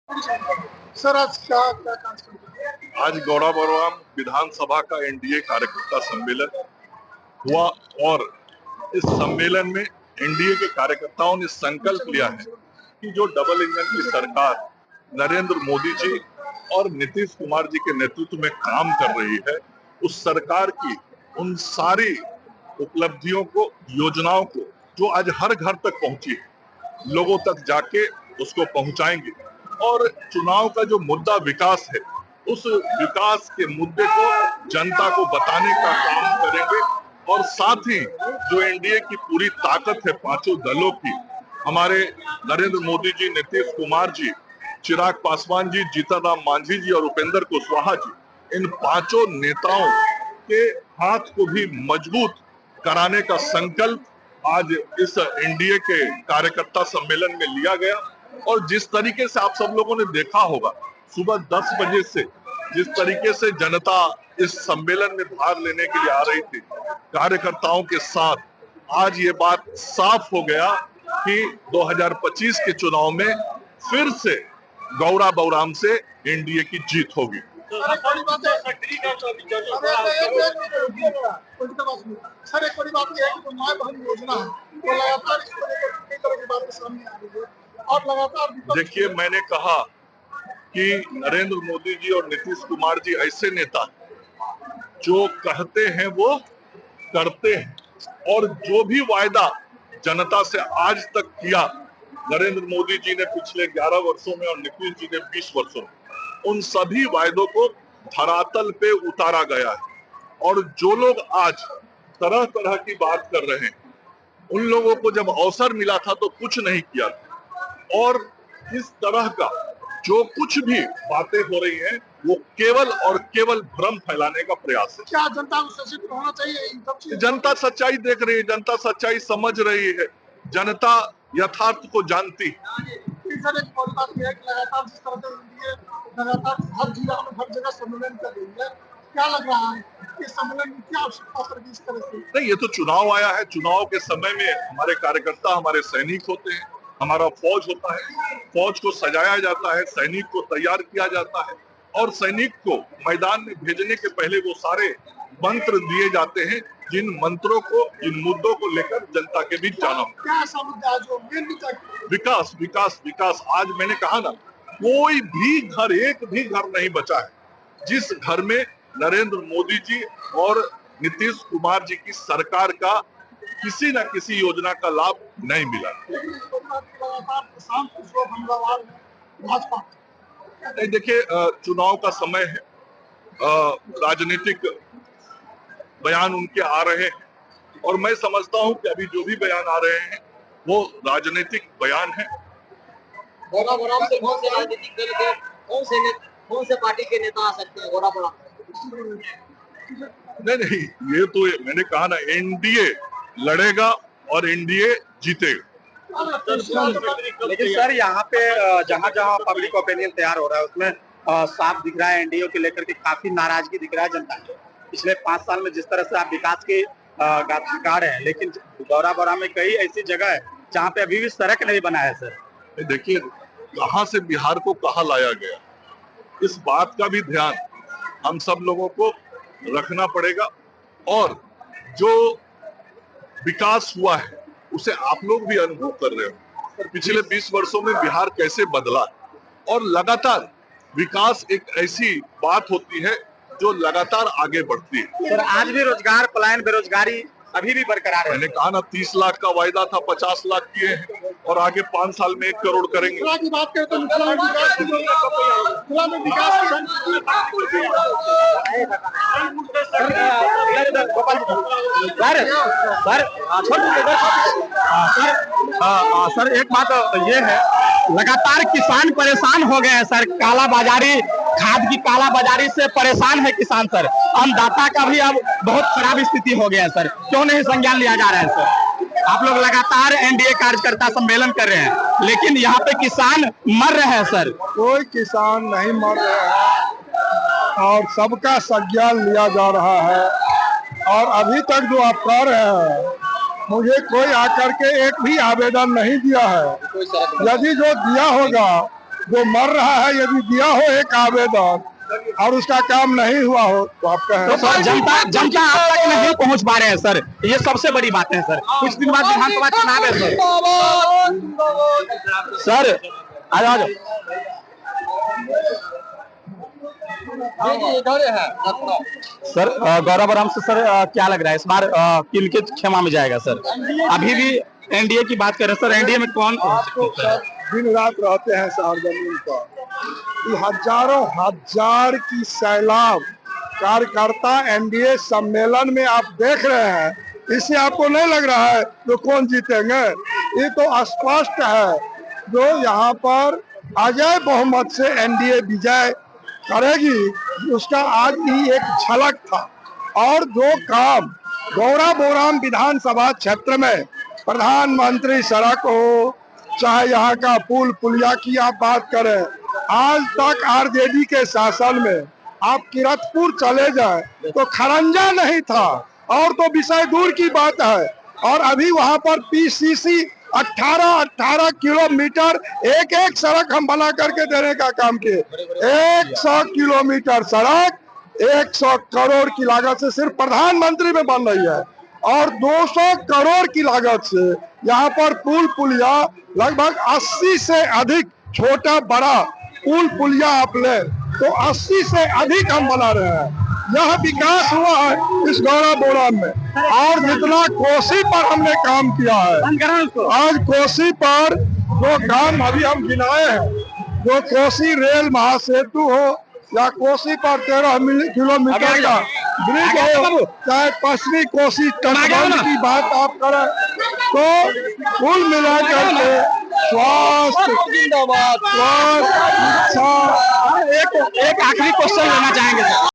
Sir आज क्या क्या कार्यक्रम था? आज गौराबौराम विधानसभा का एनडीए कार्यकर्ता सम्मेलन हुआ और इस सम्मेलन में एनडीए के कार्यकर्ताओं ने संकल्प लिया है कि जो डबल इंजन की सरकार नरेंद्र मोदी जी और नीतीश कुमार जी के नेतृत्व में काम कर रही है, उस सरकार की उन सारी उपलब्धियों को, योजनाओं को जो आज हर घर तक पहुंची है, लोगों तक जाके उसको पहुंचाएंगे और चुनाव का जो मुद्दा विकास है, उस विकास के मुद्दे को जनता को बताने का काम करेंगे और साथ ही जो एनडीए की पूरी ताकत है पांचों दलों की, हमारे नरेंद्र मोदी जी, नीतीश कुमार जी, चिराग पासवान जी, जीतन राम मांझी जी और उपेंद्र कुशवाहा जी, इन पांचों नेताओं के हाथ को भी मजबूत कराने का संकल्प आज इस एनडीए के कार्यकर्ता सम्मेलन में लिया गया। और जिस तरीके से आप सब लोगों ने देखा होगा, सुबह 10 बजे से जिस तरीके से जनता इस सम्मेलन में भाग लेने के लिए आ रही थी कार्यकर्ताओं के साथ, आज ये बात साफ हो गया कि 2025 के चुनाव में फिर से गौरा बौराम से एनडीए की जीत होगी। सर एक बड़ी बात यह है कि जो मां बहन योजना है वो लगातार इस तरह की बातें सामने आ रही है और लगातार देखिए, मैंने कहा कि नरेंद्र मोदी जी और नीतीश कुमार जी ऐसे नेता जो कहते हैं वो करते हैं और जो भी वायदा जनता से आज तक किया नरेंद्र मोदी जी ने पिछले 11 वर्षों में और नीतीश जी ने 20 वर्षों में, उन सभी वायदों को धरातल पे उतारा गया है। और जो लोग आज तरह तरह की बात कर रहे हैं, उन लोगों को जब अवसर मिला था तो कुछ नहीं किया था और इस तरह का जो कुछ भी बातें हो रही हैं वो केवल और केवल भ्रम फैलाने का प्रयास है। क्या जनता को सचेत होना चाहिए? जनता सच्चाई देख रही है, जनता सच्चाई समझ रही है, जनता यथार्थ को जानती है। सर एक और बात यह है कि लगातार जिस तरह से एनडीए लगातार हर जिला में हर जगह सम्मेलन कर रही है, क्या लग रहा है कि सम्मेलन की क्या आवश्यकता पड़ेगी इस तरह से? नहीं, ये तो चुनाव आया है, चुनाव के समय में हमारे कार्यकर्ता हमारे सैनिक होते हैं, हमारा फौज होता है, फौज को सजाया जाता है, सैनिक को तैयार किया जाता है और सैनिक को मैदान में भेजने के पहले वो सारे मंत्र दिए जाते हैं जिन मंत्रों को, जिन मुद्दों को लेकर जनता के बीच जाना होगा। क्या ऐसा मुद्दा जो विकास विकास विकास। आज मैंने कहा ना, कोई भी घर, एक भी घर नहीं बचा है जिस घर में नरेंद्र मोदी जी और नीतीश कुमार जी की सरकार का किसी न किसी योजना का लाभ नहीं मिला। नहीं, देखिए, चुनाव का समय है, राजनीतिक बयान उनके आ रहे हैं और मैं समझता हूं कि अभी जो भी बयान आ रहे हैं वो राजनीतिक बयान है। गौराबौराम से कौन से राजनीतिक दल के कौन से पार्टी के नेता आ सकते हैं गौराबौराम? नहीं, ये तो मैंने कहा ना, एनडीए लड़ेगा और एनडीए जीतेगा। लेकिन सर यहाँ पे जहाँ जहाँ पब्लिक ओपिनियन तैयार हो रहा है उसमें साफ दिख रहा है एनडीए को लेकर के काफी नाराजगी दिख रहा है जनता को। पिछले 5 साल में जिस तरह से आप विकास की गाथा गा रहे हैं, लेकिन गौराबौराम में कई ऐसी जगह है जहाँ पे अभी भी सड़क नहीं बना है सर। देखिए, कहाँ से बिहार को कहाँ लाया गया, इस बात का भी ध्यान हम सब लोगों को रखना पड़ेगा और जो विकास हुआ है उसे आप लोग भी अनुभव कर रहे हो। पिछले 20 वर्षों में बिहार कैसे बदला और लगातार विकास एक ऐसी बात होती है जो लगातार आगे बढ़ती है। सर आज भी रोजगार पलायन, बेरोजगारी अभी भी बरकरार है। मैंने कहा ना, 30 लाख का वायदा था, 50 लाख किए हैं और आगे 5 साल में 1 करोड़ करेंगे। की बात करें तो मिथिला में विकास की सर एक बात ये है, लगातार किसान परेशान हो गए हैं सर, काला बाजारी, खाद की काला बाजारी से परेशान है किसान सर। अन्नदाता का भी अब बहुत खराब स्थिति हो गया है सर, क्यों नहीं संज्ञान लिया जा रहा है सर? आप लोग लगातार एनडीए कार्यकर्ता सम्मेलन कर रहे हैं लेकिन यहाँ पे किसान मर रहे हैं सर। कोई किसान नहीं मर रहे हैं और सबका संज्ञान लिया जा रहा है और अभी तक जो आप कह रहे हैं, मुझे कोई आकर के एक भी आवेदन नहीं दिया है। यदि जो दिया होगा जो मर रहा है यदि दिया हो एक आवेदन और उसका काम नहीं हुआ हो तो आप तो कहें सर जनता अब तक नहीं पहुंच पा रहे हैं सर, ये सबसे बड़ी बात है सर। कुछ दिन बाद विधानसभा चुनाव है सर। सर आ जाओ। सर गौरव आराम से सर क्या लग रहा है इस बार किनके क्षमा में जाएगा सर? अभी भी एनडीए की बात करें सर, एनडीए में कौन आपको सर दिन रात रहते हैं सार्वजनिक पर, ये हजारों हजार की सैलाब कार्यकर्ता एनडीए सम्मेलन में आप देख रहे हैं, इससे आपको नहीं लग रहा है तो कौन जीतेंगे? ये तो स्पष्ट है जो यहाँ पर अजय बहुमत से एनडीए विजय करेगी उसका आज ही एक झलक था। और जो काम गौरा बोराम विधानसभा क्षेत्र में प्रधानमंत्री सड़क हो चाहे यहाँ का पुल पुलिया की आप बात करें, आज तक आरजेडी के शासन में आप किरतपुर चले जाए तो खरंजा नहीं था, और तो विषय दूर की बात है। और अभी वहां पर पीसीसी 18 किलोमीटर एक एक सड़क हम बना करके देने का काम किए। 100 किलोमीटर सड़क 100 करोड़ की लागत से सिर्फ प्रधानमंत्री में बन रही है, और 200 करोड़ की लागत से यहाँ पर पुल पुलिया लगभग 80 से अधिक छोटा बड़ा पुल पुलिया आप ले तो 80 से अधिक हम बना रहे हैं। यह विकास हुआ है इस गौरा बोराम में। और जितना कोसी पर हमने काम किया है, आज कोसी पर जो काम अभी हम गिनाए हैं, जो कोसी रेल महासेतु हो या कोसी पर 13 किलोमीटर का ब्रिज हो, चाहे पश्चिमी कोसी तटबंध की बात आप करें, तो कुल मिलाकर के स्वास्थ्य एक आखिरी क्वेश्चन लेना चाहेंगे सर।